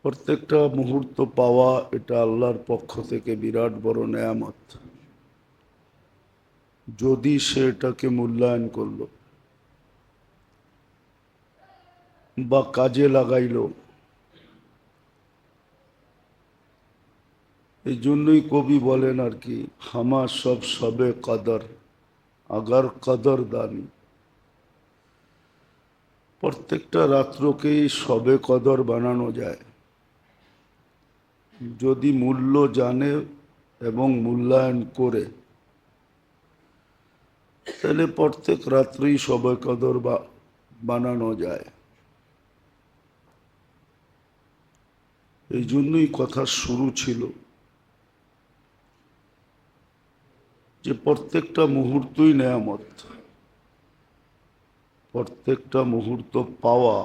প্রত্যেকটা মুহূর্ত পাওয়া এটা আল্লাহর পক্ষ থেকে বিরাট বড় নেয়ামত। যদি সে এটাকে মূল্যায়ন করল বা কাজে লাগাইল, এই জন্যই কবি বলেন আর কি, হামা সব সবে কদর আগার কদর দানি। প্রত্যেকটা রাত্রকেই সবে কদর বানানো যায় যদি মূল্য জানে এবং মূল্যায়ন করে। তাহলে প্রত্যেক রাত্রেই সবে কদর বানানো যায়। এই জন্যই কথা শুরু ছিল যে প্রত্যেকটা মুহূর্তই নেয়ামত। প্রত্যেকটা মুহূর্ত পাওয়া,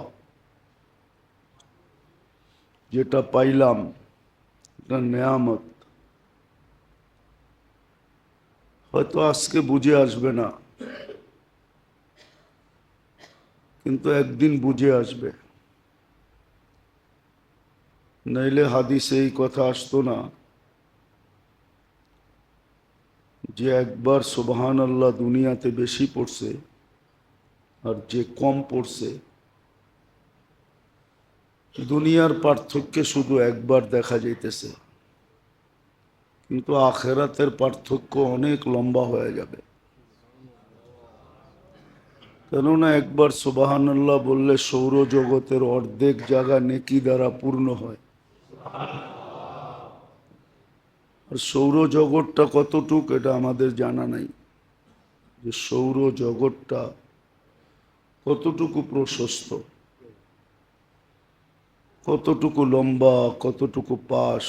যেটা পাইলাম এটা নেয়ামত। হয়তো আজকে বুঝে আসবে না, কিন্তু একদিন বুঝে আসবে। নইলে হাদিসে এই কথা আসতো না যে একবার সুবহানাল্লাহ দুনিয়াতে বেশি পড়ছে আর যে কম পড়ছে, দুনিয়ার পার্থক্যে শুধু একবার দেখা যাইতেছে, কিন্তু আখেরাতের পার্থক্য অনেক লম্বা হয়ে যাবে। কেননা একবার সুবহানাল্লাহ বললে সৌরজগতের অর্ধেক জায়গা নেকি দ্বারা পূর্ণ হয়। আর সৌরজগৎটা কতটুক এটা আমাদের জানা নাই, যে সৌরজগৎটা কতটুকু প্রশস্ত, কতটুকু লম্বা, কতটুকু পাশ,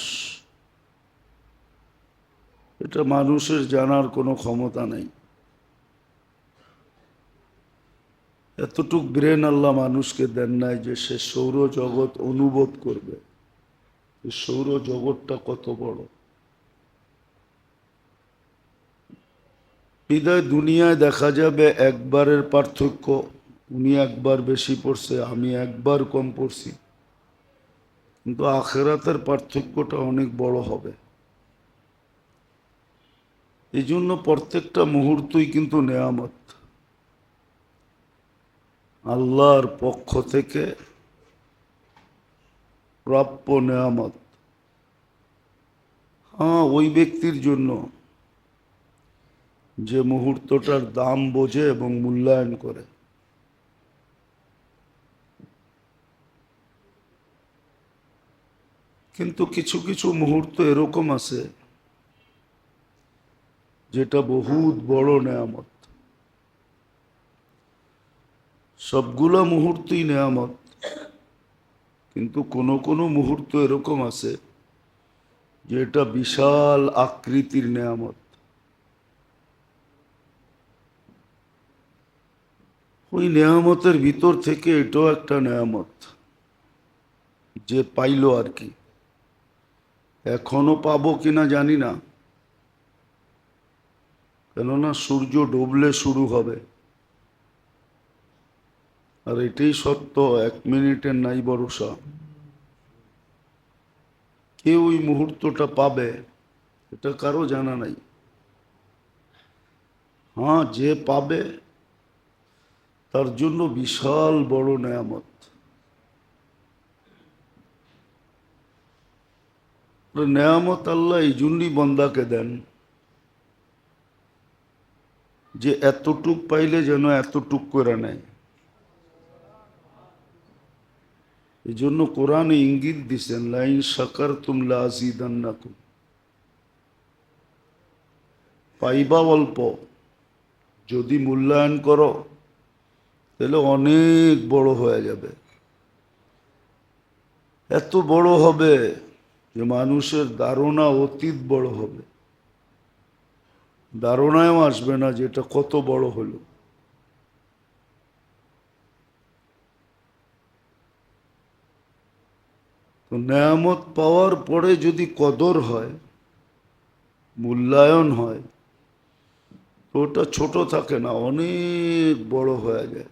এটা মানুষের জানার কোনো ক্ষমতা নেই। এতটুক ব্রেন আল্লাহ মানুষকে দেন নাই যে সে সৌরজগৎ অনুভব করবে, যে সৌরজগৎটা কত বড়। বিদায় দুনিয়ায় দেখা যাবে একবারের পার্থক্য, উনি একবার বেশি পড়ছে, আমি একবার কম পড়ছি, কিন্তু আখেরাতের পার্থক্যটা অনেক বড় হবে। এই জন্য প্রত্যেকটা মুহূর্তই কিন্তু নেয়ামত, আল্লাহর পক্ষ থেকে প্রাপ্য নেয়ামত। হ্যাঁ, ওই ব্যক্তির জন্য যে মুহূর্তটার দাম বোঝে এবং মূল্যায়ন করে। কিন্তু কিছু কিছু মুহূর্ত এরকম আছে যেটা বহুত বড় নেয়ামত। সবগুলো মুহূর্তই নেয়ামত, কিন্তু কোনো কোনো মুহূর্ত এরকম আছে যেটা বিশাল আকৃতির নেয়ামত। ওই নেয়ামতের ভিতর থেকে এটাও একটা নেয়ামত, যে পাইলো আর কি। এখনো পাবো কিনা জানি না, কেননা সূর্য ডুবলে শুরু হবে। আর এটাই সত্য, 1 মিনিটের নাই ভরসা। কে ওই মুহূর্তটা পাবে এটা কারো জানা নাই। হ্যাঁ, যে পাবে তার জন্য বিশাল বড় নেয়ামত। নেয়ামত আল্লাহ এই জন্যই বন্দাকে দেন যে এতটুক পাইলে যেন এতটুক করে নেয়। এই জন্য কোরআনে ইঙ্গিত দিছেন, লাইন শাকারতুম লাযীদান্নাকুম। পাইবা অল্প, যদি মূল্যায়ন করো তাহলে অনেক বড় হয়ে যাবে। এত বড় হবে যে মানুষের ধারণা অতীত বড় হবে, ধারণায়ও আসবে না যে এটা কত বড় হলো। তো নেয়ামত পাওয়ার পরে যদি কদর হয়, মূল্যায়ন হয়, তো ওটা ছোট থাকে না, অনেক বড় হয়ে যায়।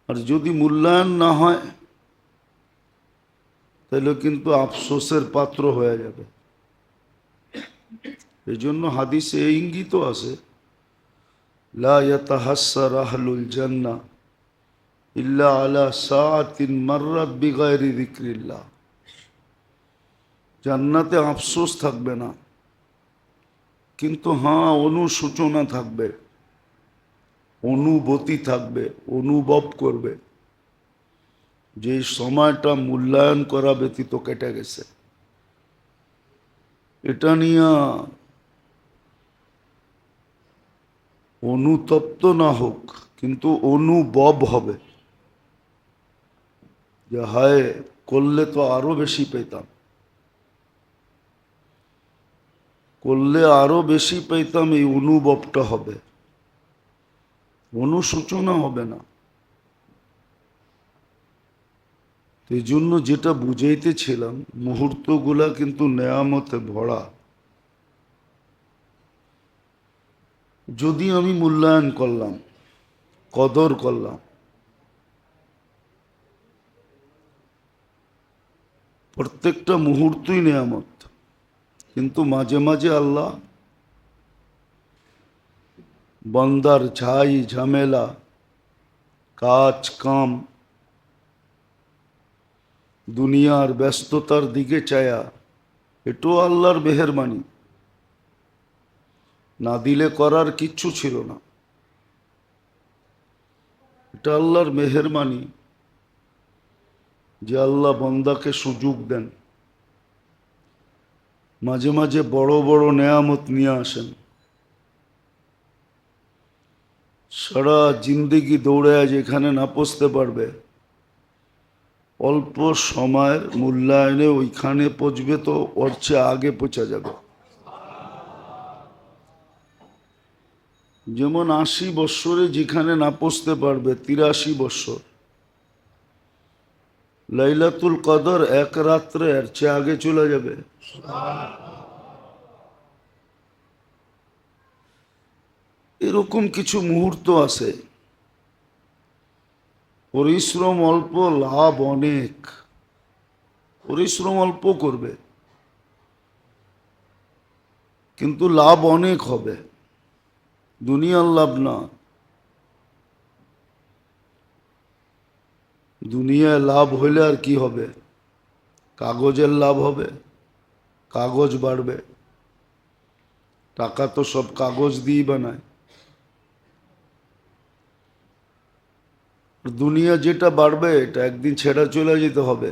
আর যদি মূল্যায়ন না হয় তাহলে কিন্তু আফসোসের পাত্র হয়ে যাবে। এই জন্য হাদিসে এই ইঙ্গিত আছে, লা ইয়াতাহাসসার আহলুল জান্নাহ ইল্লা আলা সাআতিন মাররাত বিগাইরি যিকরিল্লাহ। জান্নাতে আফসোস থাকবে না, কিন্তু হ্যাঁ অনুশোচনা থাকবে, অনুভূতি থাকবে, অনুভব করবে যে সময়টা মূল্যায়ন করা ব্যতীত কেটে গেছে। এটা নিয়ে অনুতপ্ত না হোক, কিন্তু অনুভব হবে যে হায় করলে তো আরো বেশি পেতাম, করলে আরো বেশি পেতাম, এই অনুভবটা হবে, অনুশোচনা হবে না। এই জন্য যেটা বুঝাইতেছিলাম, মুহূর্তগুলা কিন্তু নেয়ামতে ভরা। যদি আমি মূল্যায়ন করলাম, কদর করলাম, প্রত্যেকটা মুহূর্তই নেয়ামত। কিন্তু মাঝে মাঝে আল্লাহ বান্দার ঝাই ঝামেলা, কাজ কাম, দুনিয়ার ব্যস্ততার দিকে চায়া, এটাও আল্লাহর মেহেরবানি। না দিলে করার কিচ্ছু ছিল না, এটা আল্লাহর মেহেরবানি যে আল্লাহ বান্দাকে সুযোগ দেন, মাঝে মাঝে বড় বড় নেয়ামত নিয়ে আসেন। সারা জিন্দেগি দৌড়ায় যেখানে না পৌঁছতে পারবে, অল্প সময়ের মূল্যায়নে ওইখানে পৌঁছবে তো ওর চেয়ে আগে পৌঁছা যাবে। যেমন 80 বৎসরে যেখানে না পৌঁছতে পারবে, 83 বৎসর লাইলাতুল কদর এক রাত্রে এর চেয়ে আগে চলে যাবে। এরকম কিছু মুহূর্ত আছে, পরিশ্রম অল্প, লাভ অনেক। পরিশ্রম অল্প করবে, কিন্তু লাভ অনেক হবে, দুনিয়ার লাভ না। দুনিয়ায় লাভ হইলে আর কি হবে? কাগজের লাভ হবে, কাগজ বাড়বে, টাকা তো সব কাগজ দিয়েই বানায়। দুনিয়া যেটা বাড়বে এটা একদিন ছেড়ে চলে যেতে হবে,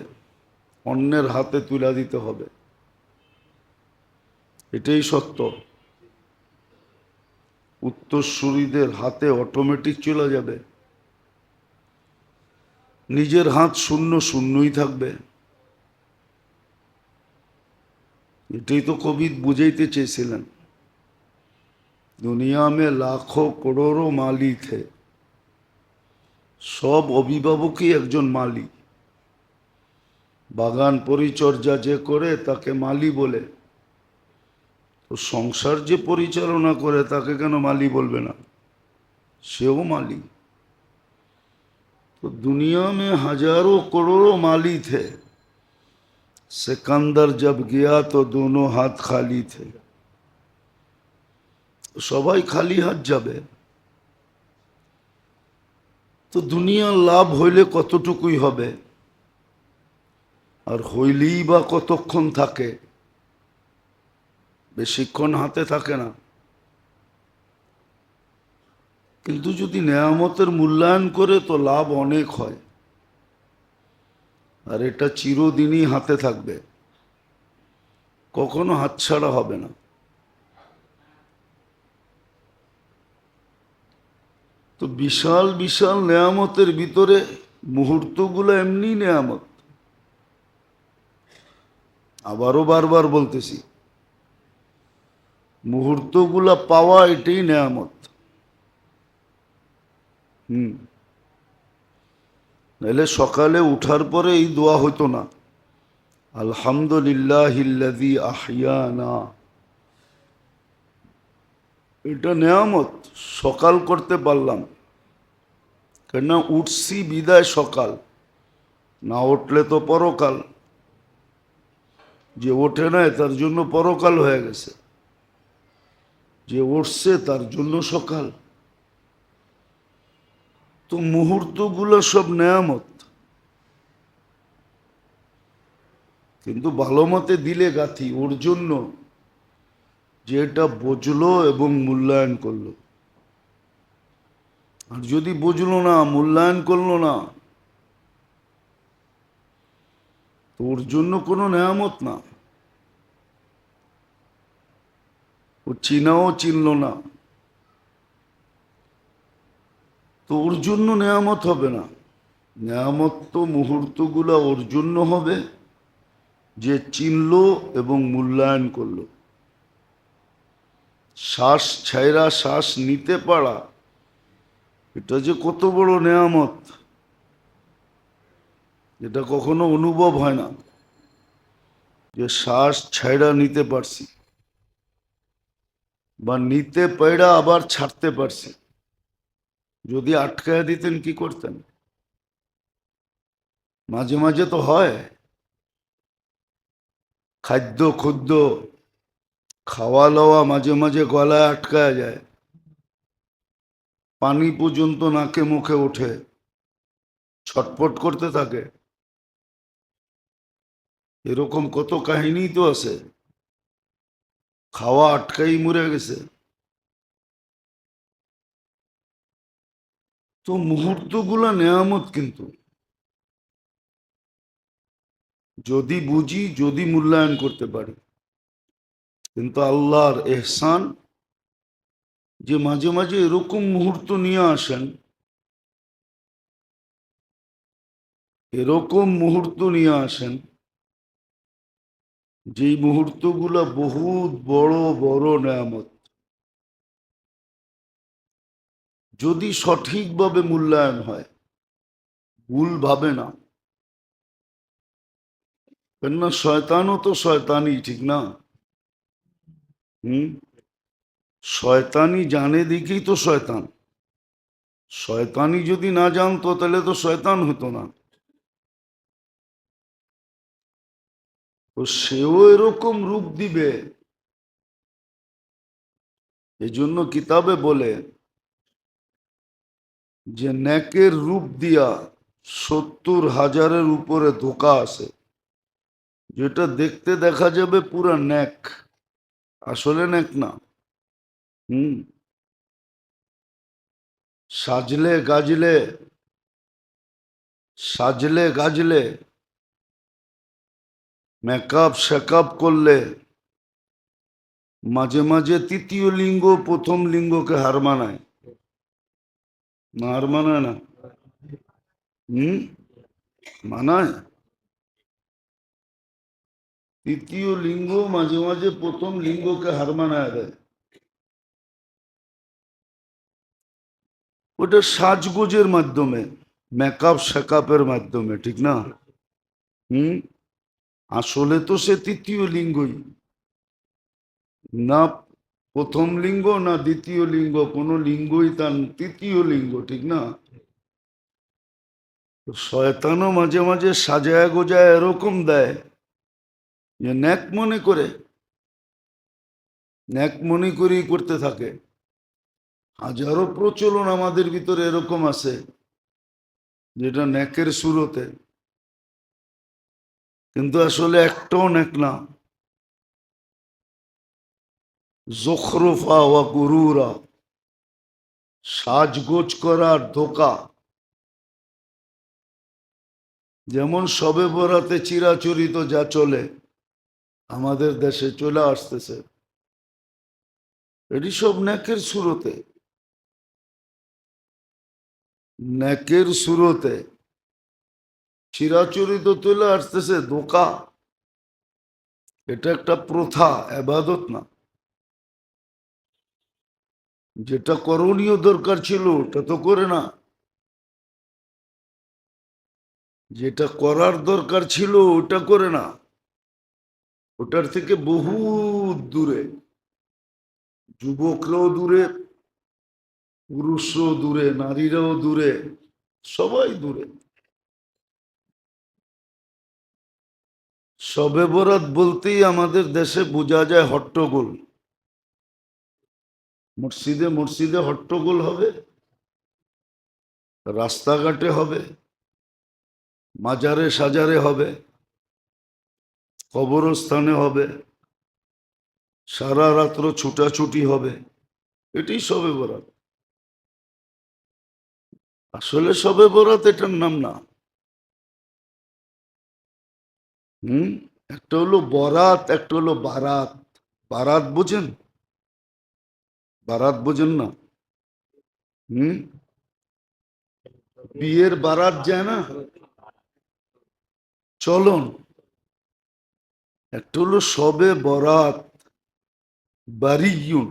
অন্যের হাতে তুলে দিতে হবে, এটাই সত্য। উত্তরসূরিদের হাতে অটোমেটিক চলে যাবে, নিজের হাত শূন্য শূন্যই থাকবে। এটাই তো কবি বুঝাইতে চেয়েছিলেন, দুনিয়া মে লাখো করোড়ো মালি থে, সব অভিভাবকই একজন মালি। বাগান পরিচর্যা যে করে তাকে মালি বলে, তো সংসার যে পরিচালনা করে তাকে কেন মালি বলবে না? সেও মালি। तो दुनिया में हजारों करोड़ों माली थे, सिकंदर जब गया तो दोनों हाथ खाली थे। সবাই খালি হাত যাবে, তো দুনিয়ার লাভ হইলে কতটুকুই হবে, আর হইলেই বা কতক্ষণ থাকে? বেশিক্ষণ হাতে থাকে না। কিন্তু যদি নেয়ামতের মূল্যায়ন করে তো লাভ অনেক হয়, আর এটা চিরদিনই হাতে থাকবে, কখনো হাতছাড়া হবে না। তো বিশাল বিশাল নেয়ামতের ভিতরে মুহূর্তগুলো এমনি নেয়ামত। আবারও বারবার বলতেছি, মুহূর্তগুলা পাওয়া এটাই নেয়ামত। নাহলে সকালে উঠার পরে এই দোয়া হইতো না, আলহামদুলিল্লাহিল্লাযী আহইয়ানা। এটা নেয়ামত, সকাল করতে পারলাম, কেননা উঠছি বিদায় সকাল, না উঠলে তো পরকাল। যে ওঠে নাই তার জন্য পরকাল হয়ে গেছে, যে উঠছে তার জন্য সকাল। তো মুহূর্তগুলো সব নেয়ামত, কিন্তু ভালো মতে দিলে গাথি ওর জন্য যে এটা বুঝলো এবং মূল্যায়ন করলো। আর যদি বুঝলো না, মূল্যায়ন করলো না, তো ওর জন্য কোনো নেয়ামত না। ও চিনাও চিনল না, তো ওর জন্য নেয়ামত হবে না। নেয়ামত তো মুহূর্তগুলো ওর জন্য হবে যে চিনল এবং মূল্যায়ন করলো। শ্বাস ছাইরা শ্বাস নিতে পারা, এটা যে কত বড় নেয়ামত, এটা কখনো অনুভব হয় না যে শ্বাস ছাইরা নিতে পারছি, বা নিতে পাইরা আবার ছাড়তে পারছি। যদি আটকায় দিতেন কি করতেন? মাঝে মাঝে তো হয়, খাদ্য খুদ্য খাওয়া লওয়া মাঝে মাঝে গলায় আটকায় যায়, পানি পর্যন্ত নাকে মুখে ওঠে, ছটফট করতে থাকে। এরকম কত কাহিনী তো আছে, খাওয়া আটকাই মরে গেছে। তো মুহূর্তগুলো নেয়ামত, কিন্তু যদি বুঝি, যদি মূল্যায়ন করতে পারি। কিন্তু আল্লাহর এহসান যে মাঝে মাঝে এরকম মুহূর্ত নিয়ে আসেন, এরকম মুহূর্ত নিয়ে আসেন, যেই মুহূর্তগুলো বহুত বড় বড় নেয়ামত। যদি সঠিকভাবে মূল্যায়ন হয়, ভুল ভাবে না। কেননা শয়তানও তো শয়তানি, ঠিক না? হুম, শয়তানি জানে দেখেই তো শয়তান। শয়তানি যদি না জানতো তাহলে তো শয়তান হতো না। তো সেও এরকম রূপ দিবে। এই জন্য কিতাবে বলে যে নেকের রূপ দিয়া 70,000-এর উপরে ধোকা আছে, যেটা দেখতে দেখা যাবে পুরা নেক, আসলে নেক না। হুম, সাজলে গাজলে, সাজলে গাজলে, মেকআপ শেকআপ করলে মাঝে মাঝে তৃতীয় লিঙ্গ প্রথম লিঙ্গকে হার মানায়। না, হার মানায় না? হুম, মানায়। তৃতীয় লিঙ্গ মাঝে মাঝে প্রথম লিঙ্গকে হার মানায় দেয়। ওটা সাজগোজের মাধ্যমে, মেকআপ শেকআপের মাধ্যমে, ঠিক না? হুম, আসলে তো সে তৃতীয় লিঙ্গই না। প্রথম লিঙ্গ না দ্বিতীয় লিঙ্গ, কোনো লিঙ্গই তার তৃতীয় লিঙ্গ, ঠিক না? তো শয়তানও মাঝে মাঝে সাজায় গোজায় এরকম দেয় যে ন্যাক মনে করে, ন্যাক মনে করেই করতে থাকে। হাজারো প্রচলন আমাদের ভিতরে এরকম আছে যেটা ন্যাকের সুরতে, কিন্তু আসলে একটাও ন্যাক না। জখরুফা ওয়া গুরুরা, সাজগোজ করার ধোকা। যেমন শবে বরাতে চিরাচরিত যা চলে আমাদের দেশে চলে আসতেছে, এটি সব ন্যাকের সুরতে, ন্যাকের সুরতে চিরাচরিত চলে আসতেছে ধোকা। এটা একটা প্রথা, আবাদত না। যেটা করণীয় দরকার ছিল ওটা তো করে না, যেটা করার দরকার ছিল ওটা করে না, ওটার থেকে বহু দূরে। যুবকরাও দূরে, পুরুষও দূরে, নারীরাও দূরে, সবাই দূরে। শবে বরাত বলতেই আমাদের দেশে বোঝা যায় হট্টগোল। মসজিদে মসজিদে হট্টগোল হবে, রাস্তাঘাটে হবে, মাজারে সাজারে হবে, কবরস্থানে হবে, সারা রাত্র ছুটাছুটি হবে। এটাই শবে বরাত। আসলে শবে বরাত এটার নাম না। একটা হলো বরাত, একটা হলো বারাত। বারাত বোঝেন? বারাত বোঝেন না? হুম, বিয়ের বারাত যায় না, চলন। একটা হলো শবে বরাত, বারিয়ুন,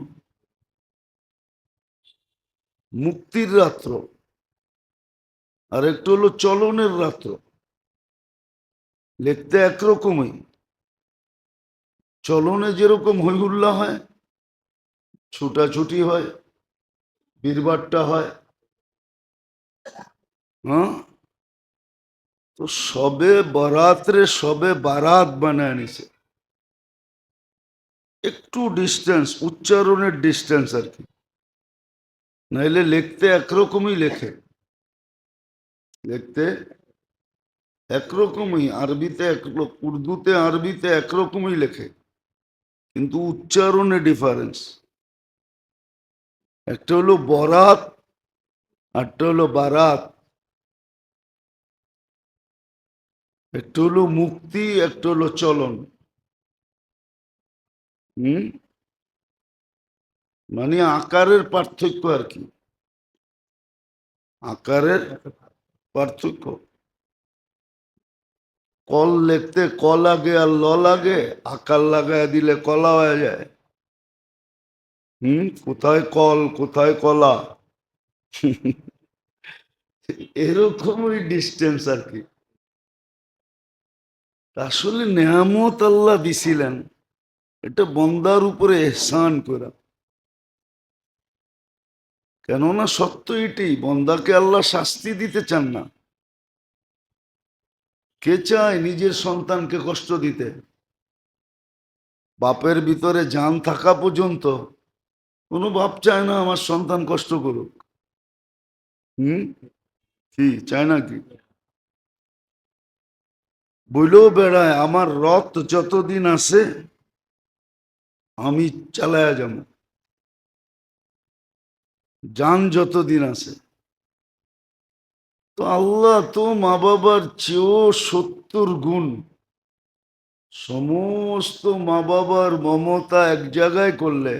মুক্তির রাত্র। আর একটা হলো চলনের রাত্র। লিখতে একরকমই। চলনে যেরকম হইহুল্লা হয়, ছুটাছুটি হয়, বীরবারটা হয়, হ্যাঁ, তো সবে বরাতরে সবে বারাত বানায় নিছে। একটু ডিস্টেন্স, উচ্চারণের ডিস্টেন্স আর কি। নাইলে লিখতে একরকমই লেখে, লিখতে একরকমই, আরবিতে উর্দুতে আরবিতে একরকমই লেখে, কিন্তু উচ্চারণে ডিফারেন্স। একটা হলো বরাত, একটা হলো বারাত। একটা হলো মুক্তি, একটা হলো চলন। হুম, মানে আকারের পার্থক্য আর কি, আকারের পার্থক্য। কল লিখতে ক লাগে আর ল লাগে, আকার লাগায় দিলে কলা হয়ে যায়। কোথায় কল কোথায় কলা, এরকমই ডিস্টেন্স আর কি। আসলে নেয়ামত আল্লাহ দিছিলেন, এটা বন্দার উপরে এহসান করা। কেননা সত্য এটাই, বন্দাকে আল্লাহ শাস্তি দিতে চান না। কে চায় নিজের সন্তানকে কষ্ট দিতে? বাপের ভিতরে জান থাকা পর্যন্ত কোনো বাপ চায় না আমার সন্তান কষ্ট করুক। হুম, কি চায় না কি? বইলেও বেড়ায় আমার রথ যতদিন আছে আমি চালায়া যাব, জান যতদিন আছে। তো আল্লাহ তো মা বাবার চেয়েও 70 গুণ, সমস্ত মা বাবার মমতা এক জায়গায় করলে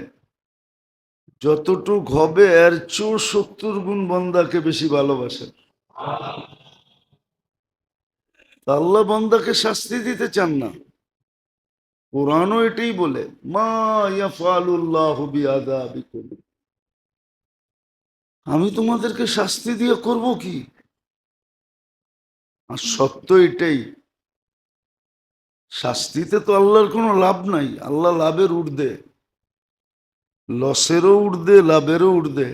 যতটুক হবে এর চেয়েও 70 গুণ বান্দাকে বেশি ভালোবাসেন। তা আল্লাহ বান্দাকে শাস্তি দিতে চান না। কোরআনও এটাই বলে, মা ইয়াফআলুল্লাহু বিআযাবিকুম, আমি তোমাদেরকে শাস্তি দিয়ে করব কি? আর সত্য এটাই, শাস্তিতে তো আল্লাহর কোনো লাভ নাই। আল্লাহ লাভের ঊর্ধ্বে, লসেরও ঊর্ধ্বে, লাভেরও ঊর্ধ্বে।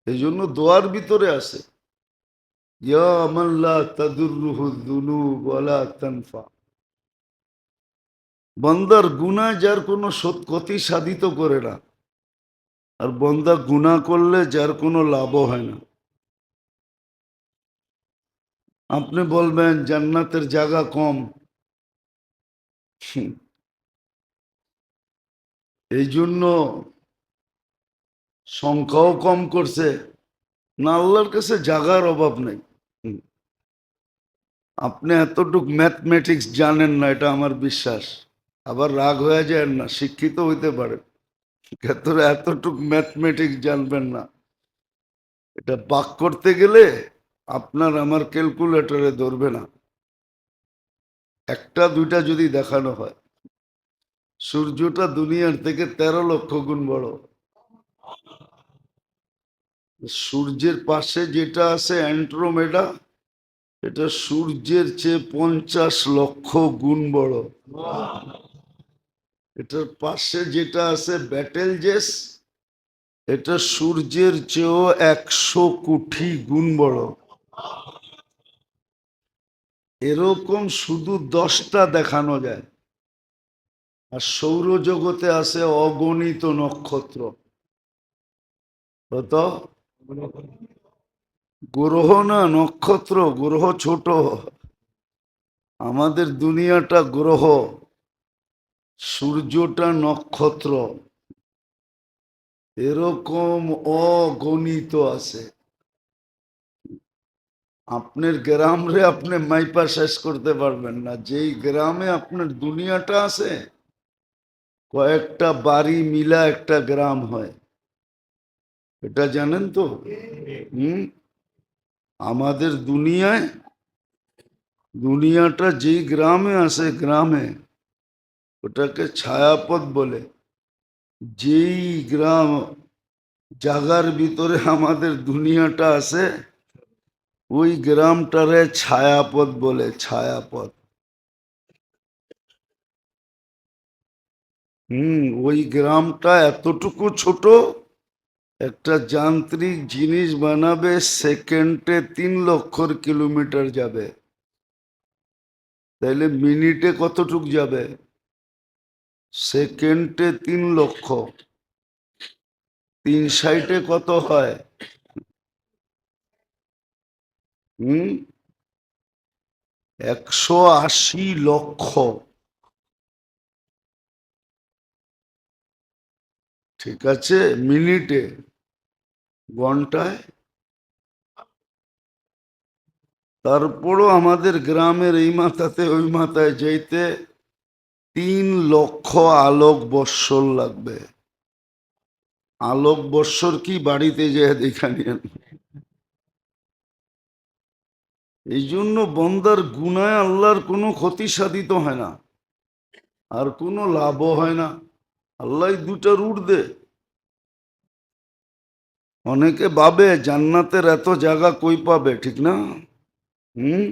এই জন্য দোয়ার ভিতরে আছে, ইয়া মান লা তাদুররুহু যুনুব ওয়ালা তানফা। বান্দার গুনাহ যার কোনো ক্ষতি সাধিত করে না, আর বান্দা গুনাহ করলে যার কোনো লাভও হয় না। আপনি বলবেন জান্নাতের জায়গা কম, এই জন্য সংখ্যাও কম করছে না? আল্লাহর কাছে জায়গার অভাব নেই। আপনি এতটুক ম্যাথমেটিক্স জানেন না, এটা আমার বিশ্বাস। আবার রাগ হয়ে যায় না, শিক্ষিত হইতে পারে, এতটুক ম্যাথমেটিক্স জানবেন না। এটা বাক করতে গেলে আপনার আমার ক্যালকুলেটরে ধরবে না। একটা দুইটা যদি দেখানো হয়, সূর্যটা দুনিয়ার থেকে 13 লক্ষ গুণ বড়। সূর্যের পাশে যেটা আছে অ্যান্ড্রোমেডা, এটা সূর্যের চেয়ে 50 লক্ষ গুণ বড়। এটার পাশে যেটা আছে ব্যাটেলজেস, এটা সূর্যের চেয়েও 100 কোটি গুণ বড়। এরকম শুধু 10টা দেখানো যায়। আর সৌরজগতে আছে অগণিত নক্ষত্র। কত? গ্রহ না, নক্ষত্র। গ্রহ ছোট, আমাদের দুনিয়াটা গ্রহ, সূর্যটা নক্ষত্র। এরকম অগণিত আছে। আপনার গ্রাম রে আপনি মাইপা শেষ করতে পারবেন না। যেই গ্রামে আপনার দুনিয়াটা আছে, কয়েকটা বাড়ি মিলা একটা গ্রাম হয়। এটা জানেন তো? হুম। আমাদের দুনিয়াটা যেই গ্রামে আছে, গ্রামে ওটাকে ছায়াপথ বলে। যেই গ্রাম জাগার ভিতরে আমাদের দুনিয়াটা আছে, ওই গ্রামটারে ছায়াপথ বলে। ছায়াপথ। ওই গ্রামটা এতটুকু ছোট, একটা যান্ত্রিক জিনিস বানাবে সেকেন্ডে 3 লক্ষ কিলোমিটার যাবে। তাইলে মিনিটে কতটুক যাবে? সেকেন্ডে 3 লক্ষ। 3 × 60 কত হয়? 180 লক্ষ। ঠিক আছে? মিনিটে, ঘন্টায়। তারপরও আমাদের গ্রামের এই মাথাতে ওই মাথায় যেতে 3 লক্ষ আলোক বৎসর লাগবে। আলোক বৎসর কি বাড়িতে যেয়ে দেখা নিয়েন। এই জন্য বন্দার গুনায় আল্লাহর কোনো ক্ষতি সাধিত হয় না, আর কোনো লাভও হয় না। আল্লাহ 2টা রুট দে। অনেকে ভাবে জান্নাতের এত জায়গা কই পাবে, ঠিক না? হুম।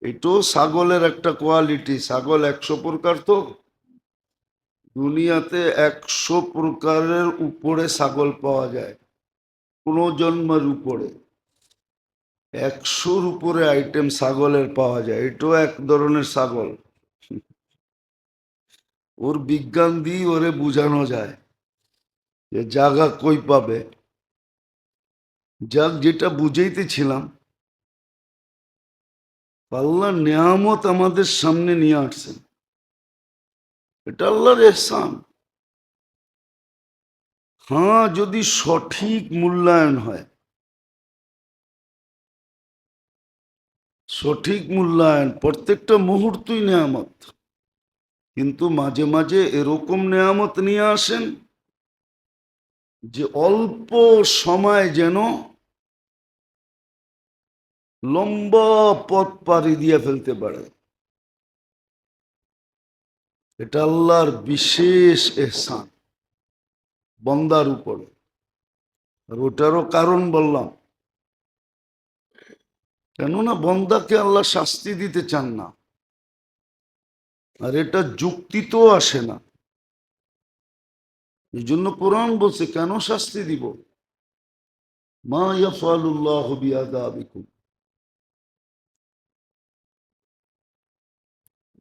এটাও ছাগলের একটা কোয়ালিটি। ছাগল 100 প্রকার তো। দুনিয়াতে 100 প্রকারের উপরে ছাগল পাওয়া যায়, কোনো জন্মের উপরে। 100-র উপরে আইটেম ছাগলের পাওয়া যায়। এটাও এক ধরনের ছাগল। ওর বিজ্ঞান দিয়ে ওরে বুঝানো যায় যে জায়গা কই পাবে। যাক, যেটা বুঝাইতেছিলাম, আল্লাহ নিয়ামত আমাদের সামনে নিয়ে আসছেন। এটা আল্লাহর এহসান। হ্যাঁ, যদি সঠিক মূল্যায়ন হয়। সঠিক মূল্যায়ন, প্রত্যেকটা মুহূর্তই নিয়ামত। কিন্তু মাঝে মাঝে এরকম নিয়ামত নিয়ে আসেন যে অল্প সময় যেন লম্বা পথ পাড়ি দিয়ে ফেলতে পারে। এটা আল্লাহর বিশেষ এহসান বন্দার উপরে। আর ওটারও কারণ বললাম, কেননা বন্দাকে আল্লাহ শাস্তি দিতে চান না। আর এটা যুক্তিতেও আসে না। এই জন্য কোরআন বলছে, কেন শাস্তি দিব? মা ইয়াফআলুল্লাহু বিআযাবিকুম।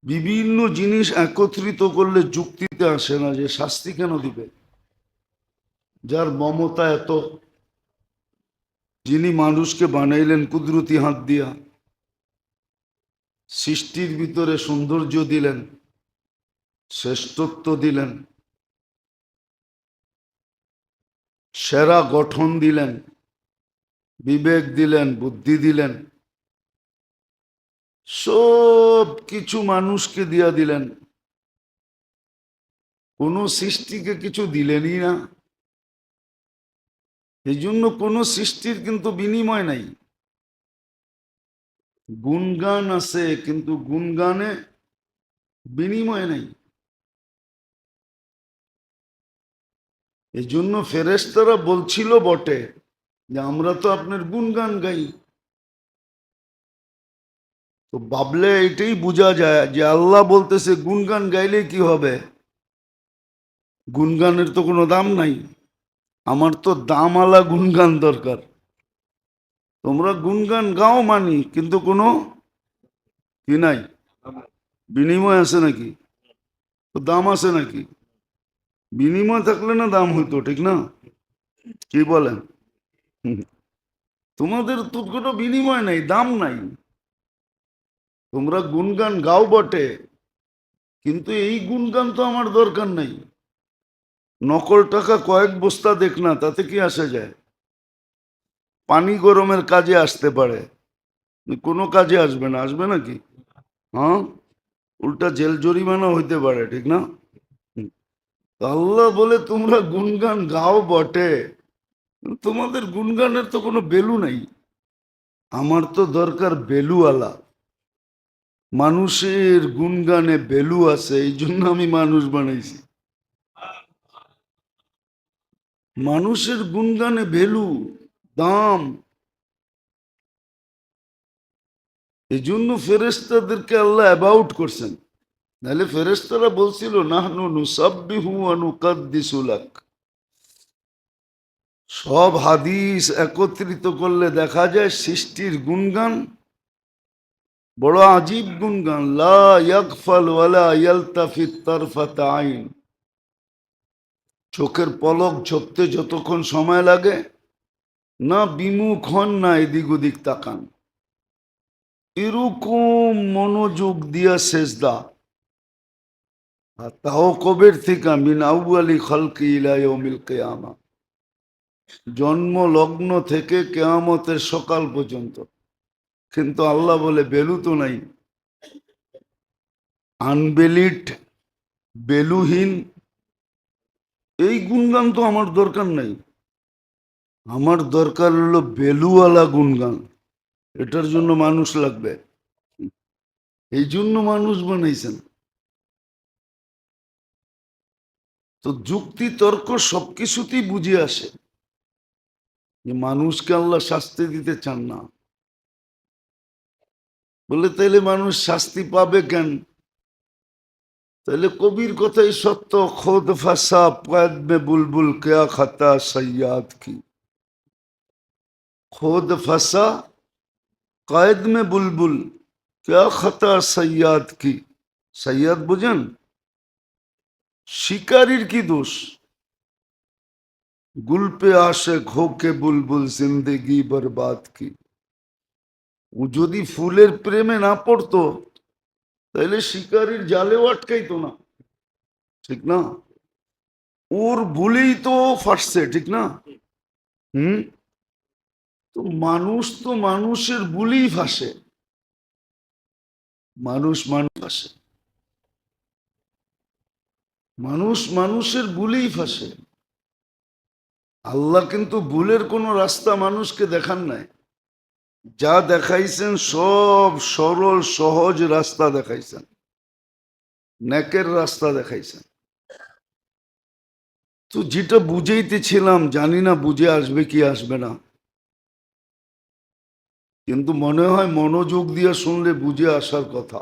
বিভিন্ন জিনিস একত্রিত করলে যুক্তিতে আসে না যে শাস্তি কেন দিবে। যার মমতা এত, যিনি মানুষকে বানাইলেন কুদরতি হাত দিয়া, সৃষ্টির ভিতরে সৌন্দর্য দিলেন, শ্রেষ্ঠত্ব দিলেন, সেরা গঠন দিলেন, বিবেক দিলেন, বুদ্ধি দিলেন, সব কিছু মানুষকে দিয়া দিলেন। কোন সৃষ্টিকে কিছু দিলেনই না। এই জন্য কোন সৃষ্টির কিন্তু বিনিময় নাই। গুণগান আছে, কিন্তু গুণগানে বিনিময় নাই। এই জন্য ফেরেশতারা বলছিল বটে যে আমরা তো আপনার গুণগান গাই। তো ভাবলে এটাই বোঝা যায় যে আল্লাহ বলতেছে গুণগান গাইলে কি হবে? গুণগানের তো কোনো দাম নাই। আমার তো দামওয়ালা গুণগান দরকার। তোমরা গুণগান গাও মানি, কিন্তু কোনো কি নাই? বিনিময় আছে নাকি? তো দাম আছে নাকি? বিনিময় থাকলে না দাম হইতো, ঠিক না? কি বলেন? হুম। তোমাদের তো কোনো বিনিময় নাই, দাম নাই। তোমরা গুণগান গাও বটে, কিন্তু এই গুণগান তো আমার দরকার নাই। নকল টাকা কয়েক বস্তা দেখ না, তাতে কি আসে যায়? পানি গরমের কাজে আসতে পারে, কোনো কাজে আসবে না। আসবে নাকি? হ্যাঁ, উল্টা জেল জরিমানা হইতে পারে, ঠিক না? হুম। তো আল্লাহ বলে তোমরা গুণগান গাও বটে, তোমাদের গুণগানের তো কোনো ভ্যালু নাই। আমার তো দরকার ভ্যালুওয়ালা। মানুষের গুণগানে ভ্যালু আছে, এই জন্য আমি মানুষ বানাইছি। মানুষের গুণগানে ভ্যালু, দাম। এই জন্য ফেরেশতাদেরকে আল্লাহ অ্যাবাউট করছেন। নাহলে ফেরেশতারা বলছিল নাহনু নুসাব্বিহু ওয়া নুকাদ্দিসু লাক। সব হাদিস একত্রিত করলে দেখা যায় সৃষ্টির গুণগান বড় আজীব গুণগান। লা ইয়াগফাল ওয়ালা ইয়ালতাফিত তারফাত আইন। চোখের পলক ঝরতে যতক্ষণ সময় লাগে না, বিমুখ হন না এদিক ওদিক তাকান। এরকম মনোযোগ দিয়া সেজদা। আর তাও কবের থেকে? মিন আউয়ালি খালকি ইলা ইয়াউমিল কিয়ামা। জন্ম লগ্ন থেকে কেয়ামতের সকাল পর্যন্ত। কিন্তু আল্লাহ বলে বেলু তো নাই। আনবেলিড, বেলুহীন, এই গুণগান তো আমার দরকার নাই। আমার দরকার হলো বেলুওয়ালা গুণগান। এটার জন্য মানুষ লাগবে, এই জন্য মানুষ বানাইছেন। তো যুক্তি তর্ক সবকিছুতেই বুঝে আসে যে মানুষকে আল্লাহ শাস্তি দিতে চান না। বলে তাইলে মানুষ শাস্তি পাবে কেন? তাহলে কবির কথাই সত্য, খোদ ফাঁসা পদ মে বুলবুল কেয়া খাতা সৈয়াদ কি। খোদ ফাঁসা কয়েদ মে বুলবুল কেয়া খাতা সৈয়াদ কি। সৈয়াদ বুঝেন? শিকারীর কি দোষ? গুল পে আশেক হোকে বুলবুল জিন্দেগি বরবাদ কি। ও যদি ফুলের প্রেমে না পড়তো তাহলে শিকারীর জালেও আটকাইতো না, ঠিক না? ওর ভুলেই তো ফাটছে, ঠিক না? হুম। তো মানুষের ভুলেই ফাঁসে। মানুষ ফাঁসে, মানুষ মানুষের ভুলেই ফাঁসে। আল্লাহ কিন্তু ভুলের কোনো রাস্তা মানুষকে দেখান নাই। যা দেখাইছেন সব সরল সহজ রাস্তা দেখাইছেন, নেকের রাস্তা দেখাইছেন। তো যেটা বুঝাইতেছিলাম, জানি না বুঝে আসবে কি আসবে না, কিন্তু মনে হয় মনোযোগ দিয়ে শুনলে বুঝে আসার কথা।